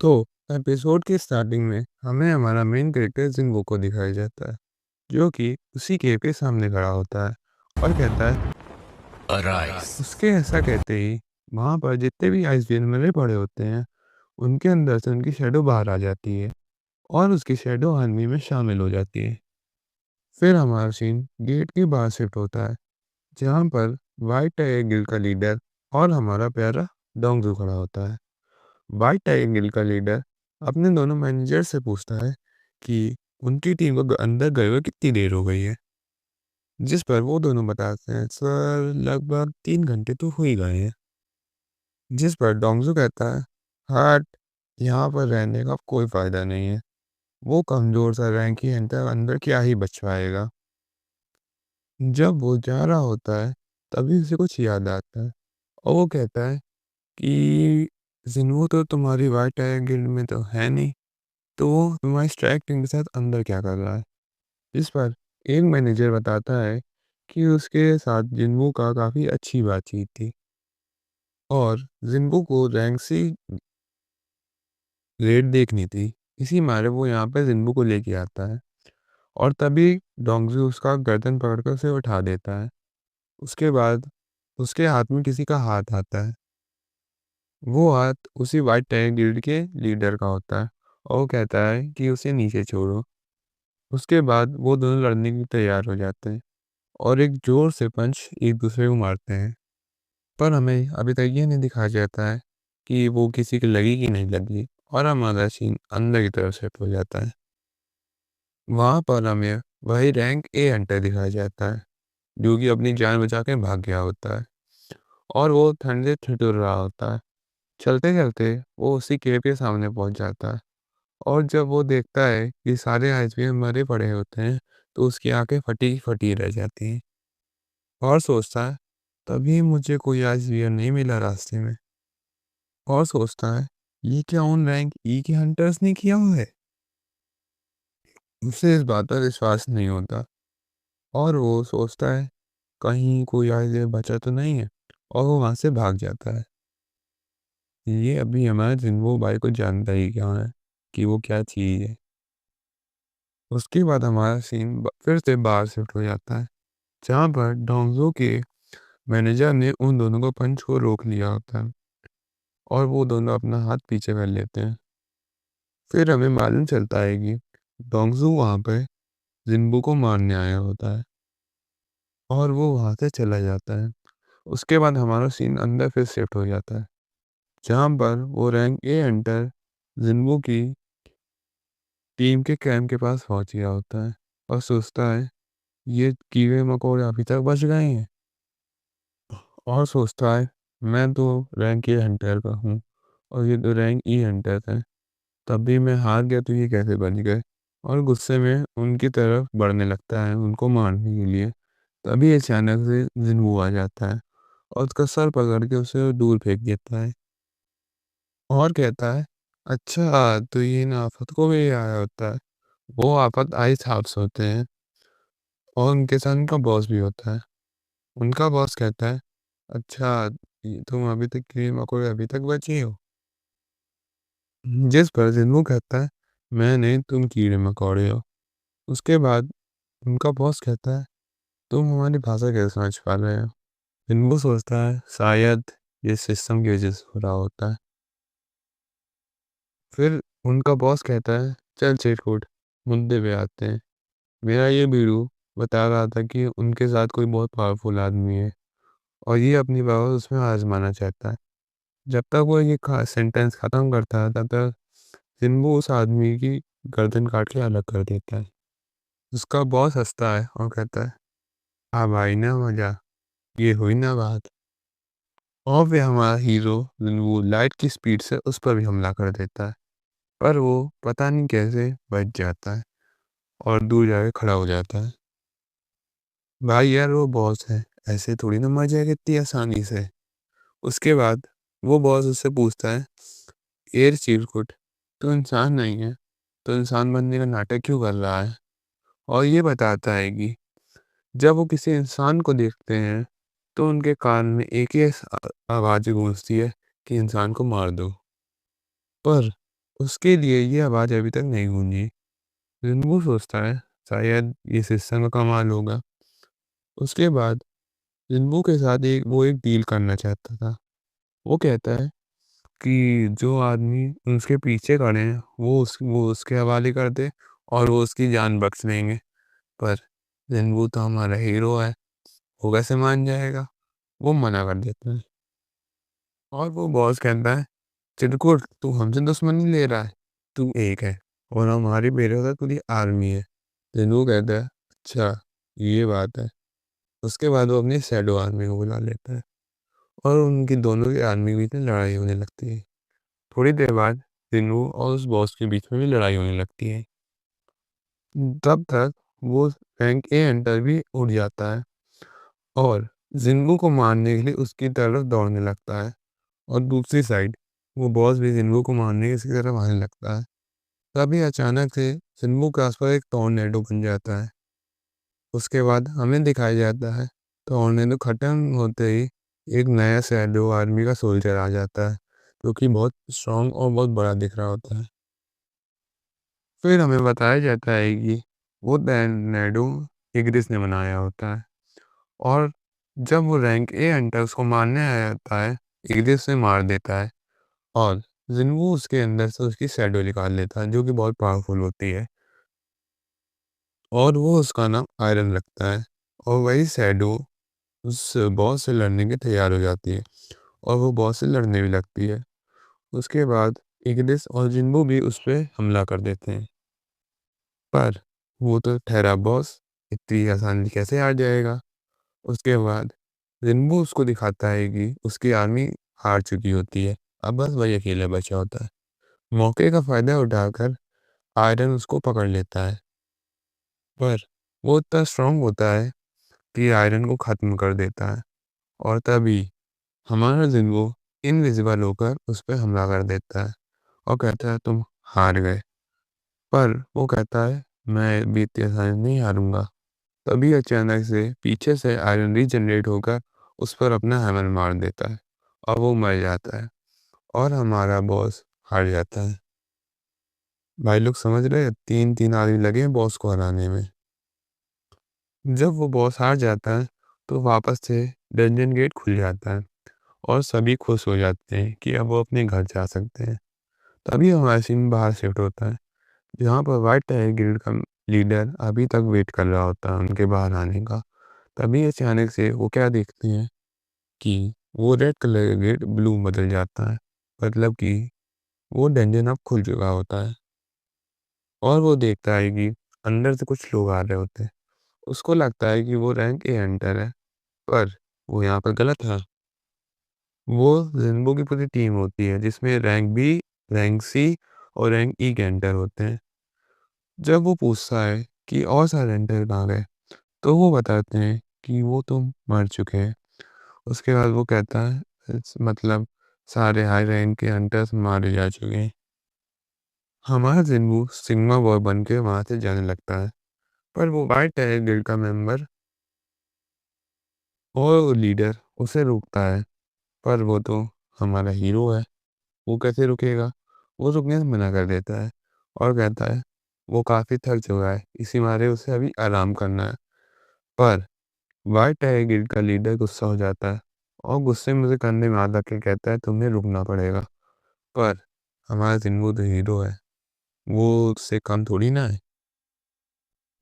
तो एपिसोड की स्टार्टिंग में हमें हमारा मेन कैरेक्टर जिंगो को दिखाया जाता है, जो कि उसी केव के सामने खड़ा होता है और कहता है। Arise. उसके ऐसा कहते ही वहाँ पर जितने भी आइसबेरियन मरे पड़े होते हैं, उनके अंदर से उनकी शेडो बाहर आ जाती है और उसकी शेडो आर्मी में शामिल हो जाती है। फिर हमारा सीन गेट के बाहर शिफ्ट होता है, जहाँ पर वाइट टाइगर गिल्ड का लीडर और हमारा प्यारा डोंगजू खड़ा होता है। वाइट टाइगर गिल्ड का लीडर अपने दोनों मैनेजर से पूछता है कि उनकी टीम को अंदर गए हुए कितनी देर हो गई है, जिस पर वो दोनों बताते हैं सर लगभग 3 घंटे तो हो ही गए हैं। जिस पर डोंगजू कहता है हट, यहाँ पर रहने का कोई फायदा नहीं है, वो कमजोर सा रैंक ही अंदर अंदर क्या ही बच पाएगा। जब वो जा रहा होता है तभी उसे कुछ याद आता है और वो कहता है कि जिन्हो तो तुम्हारी वाइट टाइगर गिल्ड में तो है नहीं, तो वो तुम्हारी स्ट्राइक टीम के साथ अंदर क्या कर रहा है। इस पर एक मैनेजर बताता है कि उसके साथ जिन्हों का काफ़ी अच्छी बातचीत थी और जिन्हों को रैंक सी रेड देखनी थी, इसी मारे वो यहाँ पे जिन्हों को लेके आता है और तभी डोंगजू उसका गर्दन पकड़कर उसे उठा देता है। उसके बाद उसके हाथ में किसी का हाथ आता है, वो हाथ उसी वाइट टाइगर गिल्ड के लीडर का होता है और वो कहता है कि उसे नीचे छोड़ो। उसके बाद वो दोनों लड़ने के लिए तैयार हो जाते हैं और एक जोर से पंच एक दूसरे को मारते हैं। पर हमें अभी तक ये नहीं दिखाया जाता है कि वो किसी की लगी कि नहीं लगी और हमारा सीन अंदर की तरफ सेट हो जाता है। वहाँ पर हमें वही रैंक ए हंटर दिखाया जाता है, जो कि अपनी जान बचा के भाग गया होता है और वो ठंड से ठिठुर रहा होता है। चलते चलते वो उसी केव के सामने पहुंच जाता है और जब वो देखता है कि सारे आइसबेरियन मरे पड़े होते हैं, तो उसकी आंखें फटी फटी रह जाती हैं और सोचता है तभी मुझे कोई आइसबेरियन नहीं मिला रास्ते में। और सोचता है ये क्या उन रैंक ई के हंटर्स ने किया हुआ है। उसे इस बात पर विश्वास नहीं होता और वो सोचता है कहीं कोई आइसबेरियन बचा तो नहीं है और वो वहाँ से भाग जाता है। ये अभी हमारे जिन्हो भाई को जानता ही क्या है कि वो क्या चीज़ है। उसके बाद हमारा सीन फिर से बाहर शिफ्ट हो जाता है, जहाँ पर डोंगजो के मैनेजर ने उन दोनों को पंच को रोक लिया होता है और वो दोनों अपना हाथ पीछे कर लेते हैं। फिर हमें मालूम चलता है कि डोंगजू वहाँ पे जिन्बू को मारने आया होता है और वो वहाँ से चला जाता है। उसके बाद हमारा सीन अंदर फिर शिफ्ट हो जाता है, जहाँ पर वो रैंक ए हंटर जिन्बू की टीम के कैंप के पास पहुँच गया होता है और सोचता है ये कीड़े मकोड़े अभी तक बच गए हैं और सोचता है मैं तो रैंक ए हंटर का हूँ और ये तो रैंक ई हंटर है, तब भी मैं हार गया तो ये कैसे बच गए। और गुस्से में उनकी तरफ बढ़ने लगता है उनको मारने के लिए। तभी अचानक से जिन्वू आ जाता है और उसका सर पकड़ के उसे दूर फेंक देता है और कहता है अच्छा तो ये इन आफत को भी आया होता है। वो आफत आइस हाउस होते हैं और उनके साथ उनका बॉस भी होता है। उनका बॉस कहता है अच्छा तुम अभी तक कीड़े मकोड़े अभी तक बची हो। जिस पर जिन्नू कहता है मैं नहीं, तुम कीड़े मकोड़े हो। उसके बाद उनका बॉस कहता है तुम हमारी भाषा कैसे समझ पा रहे हो। जिन्नू सोचता है शायद ये सिस्टम की वजह से हो रहा होता है। फिर उनका बॉस कहता है चल चिरकुट, मुद्दे पे आते हैं। मेरा ये बीड़ू बता रहा था कि उनके साथ कोई बहुत पावरफुल आदमी है और ये अपनी पावर उसमें आजमाना चाहता है। जब तक वो ये सेंटेंस ख़त्म करता है तब तक जिन्बू उस आदमी की गर्दन काट के अलग कर देता है। उसका बॉस हंसता है और कहता है हाँ भाई ना मजा, ये हुई ना बात। और फिर हमारा हीरो जिन्बू लाइट की स्पीड से उस पर भी हमला कर देता है, पर वो पता नहीं कैसे बच जाता है और दूर जाके खड़ा हो जाता है। भाई यार वो बॉस है, ऐसे थोड़ी ना मर जाएगा इतनी आसानी से। उसके बाद वो बॉस उससे पूछता है एयर चिरकुट, तो इंसान नहीं है तो इंसान बनने का नाटक क्यों कर रहा है। और ये बताता है कि जब वो किसी इंसान को देखते हैं तो उनके कान में एक ही आवाज़ गूंजती है कि इंसान को मार दो। पर उसके लिए ये आवाज़ अभी तक नहीं गूंजी। जिन्हों सोचता है शायद ये सिस्टम का कमाल होगा। उसके बाद जिन्हों के साथ एक डील करना चाहता था। वो कहता है कि जो आदमी उसके पीछे खड़े हैं वो उसके हवाले कर दे और वो उसकी जान बख्श लेंगे। पर जिन्हों तो हमारा हीरो है, वो कैसे मान जाएगा? वो मना कर देता है और वो बॉस कहता है, चिरकुट तू हमसे दुश्मनी ले रहा है, तू एक है और हमारी बेरोजगार पूरी आर्मी है। जिन्हों कहता है अच्छा ये बात है। उसके बाद वो अपनी शैडो आर्मी को बुला लेता है और उनकी दोनों की आर्मी के बीच में लड़ाई होने लगती है। थोड़ी देर बाद जिन्हों और उस बॉस के बीच में भी लड़ाई होने लगती है। तब तक वो रैंक ए एंटर भी उड़ जाता है और जिन्हों को मारने के लिए उसकी तरफ दौड़ने लगता है और दूसरी साइड वो बॉस भी जिन्हों को मारने की इसकी तरफ आने लगता है। तभी अचानक से जिन्हों के आसपास एक टॉर्नेडो बन जाता है। उसके बाद हमें दिखाया जाता है टॉर्नेडो खत्म होते ही एक नया शैडो आर्मी का सोल्जर आ जाता है जो कि बहुत स्ट्रांग और बहुत बड़ा दिख रहा होता है। फिर हमें बताया जाता है कि वो टॉर्नेडो इग्रिस ने बनाया होता है और जब वो रैंक ए हंटर उसको मारने आया जाता है, इग्रिस से मार देता है और जिन्हों उसके अंदर से उसकी शैडो निकाल लेता है जो कि बहुत पावरफुल होती है और वो उसका नाम आयरन रखता है। और वही शैडो उस बॉस से लड़ने के तैयार हो जाती है और वो बॉस से लड़ने भी लगती है। उसके बाद इग्निस और जिन्हों भी उस पे हमला कर देते हैं। पर वो तो ठहरा बॉस, इतनी आसानी कैसे हार जाएगा? उसके बाद जिन्हों उसको दिखाता है कि उसकी आर्मी हार चुकी होती है, अब बस वही अकेला बचा होता है। मौके का फायदा उठाकर आयरन उसको पकड़ लेता है पर वो इतना स्ट्रांग होता है कि आयरन को खत्म कर देता है और तभी हमारा जिन्हों इनविजिबल होकर उस पर हमला कर देता है और कहता है तुम हार गए। पर वो कहता है मैं भी इतनी आसानी नहीं हारूंगा। तभी अचानक से पीछे से आयरन रीजनरेट होकर उस पर अपना हैमर मार देता है और वो मर जाता है और हमारा बॉस हार जाता है। भाई लोग समझ रहे हैं, 3-3 आदमी लगे हैं बॉस को हराने में। जब वो बॉस हार जाता है तो वापस से डंजन गेट खुल जाता है और सभी खुश हो जाते हैं कि अब वो अपने घर जा सकते हैं। तभी हमारा सीन बाहर शिफ्ट होता है जहाँ पर व्हाइट टाइगर गिल्ड का लीडर अभी तक वेट कर रहा होता है उनके बाहर आने का। तभी अचानक से वो क्या देखते हैं कि वो रेड कलर का गेट ब्लू बदल जाता है, मतलब कि वो डंजन अब खुल चुका होता है और वो देखता है कि अंदर से कुछ लोग आ रहे होते हैं। उसको लगता है कि वो रैंक ए हंटर है पर वो यहाँ पर गलत है। वो जिन्हों की पूरी टीम होती है जिसमें रैंक बी, रैंक सी और रैंक ई के एंटर होते हैं। जब वो पूछता है कि और सारे एंटर कहाँ गए तो वो बताते हैं कि वो तो मर चुके हैं। उसके बाद वो कहता है मतलब सारे हाई रैंक के हंटर्स मारे जा चुके हैं। हमारा जिन्हों सिग्मा बॉय बन के वहाँ से जाने लगता है पर वो वाइट टाइगर गिल्ड का मेंबर और लीडर उसे रोकता है। पर वो तो हमारा हीरो है, वो कैसे रुकेगा? वो रुकने से मना कर देता है और कहता है वो काफ़ी थक चुका है, इसी मारे उसे अभी आराम करना है। पर व्हाइट टाइगर गिल्ड का लीडर गुस्सा हो जाता है और गुस्से में उसे कंधे में हाथ रख के कहता है तुम्हें रुकना पड़ेगा। पर हमारा जिन्हों तो हीरो है, वो उससे कम थोड़ी ना है।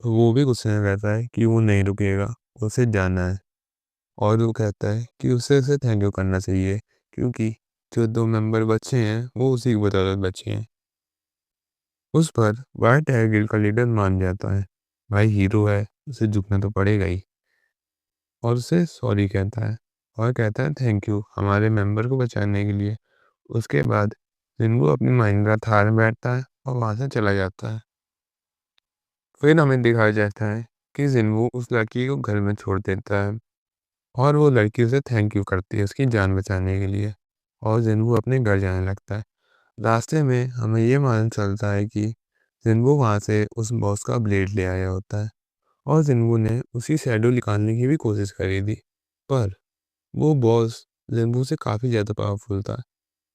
तो वो भी गुस्से में कहता है कि वो नहीं रुकेगा, उसे जाना है। और वो कहता है कि उसे थैंक यू करना चाहिए क्योंकि जो 2 मेंबर बचे हैं वो उसी की बदौलत बचे हैं। उस पर व्हाइट टाइगर गिल्ड का लीडर मान जाता है, भाई हीरो है, उसे झुकना तो पड़ेगा ही। और उसे सॉरी कहता है और कहता है थैंक यू हमारे मेंबर को बचाने के लिए। उसके बाद जिन्हों अपनी महिंद्रा थार में बैठता है और वहाँ से चला जाता है। फिर हमें दिखाया जाता है कि जिन्हों उस लड़की को घर में छोड़ देता है और वो लड़की उसे थैंक यू करती है उसकी जान बचाने के लिए और जिन्हों अपने घर जाने लगता है। रास्ते में हमें ये मालूम चलता है कि जिन्हों वहाँ से उस बॉस का ब्लेड ले आया होता है और जिन्हों ने उसी शैडो निकालने की भी कोशिश करी थी। पर वो बॉस जिन्हों से काफ़ी ज़्यादा पावरफुल था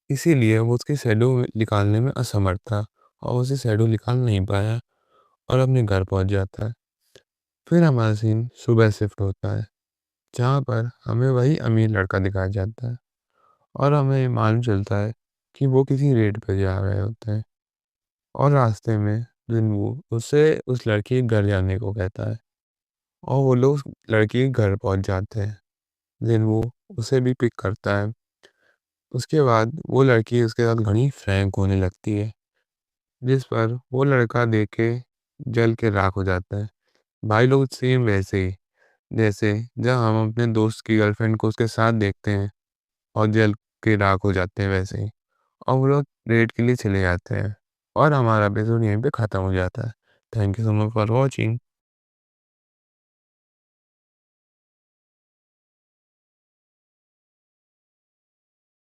इसीलिए वो उसकी शैडो निकालने में असमर्थ था और उसे शैडो निकाल नहीं पाया और अपने घर पहुंच जाता है। फिर हमारा सीन सुबह शिफ्ट होता है, जहाँ पर हमें वही अमीर लड़का दिखाया जाता है और हमें मालूम चलता है कि वो किसी रेड पे जा रहे होते हैं और रास्ते में जिन्हों उससे उस लड़की के घर जाने को कहता है और वो लोग उस लड़की के घर पहुंच जाते हैं। जिन्हों उसे भी पिक करता है। उसके बाद वो लड़की उसके साथ घनी फ्रैंक होने लगती है, जिस पर वो लड़का देख के जल के राख हो जाता है। भाई लोग सेम वैसे ही, जैसे जब हम अपने दोस्त की गर्लफ्रेंड को उसके साथ देखते हैं और जल के राख हो जाते हैं, वैसे ही। और वो लोग रेड के लिए चले जाते हैं और हमारा एपिसोड यहीं पे ख़त्म हो जाता है। Thank you so much for watching.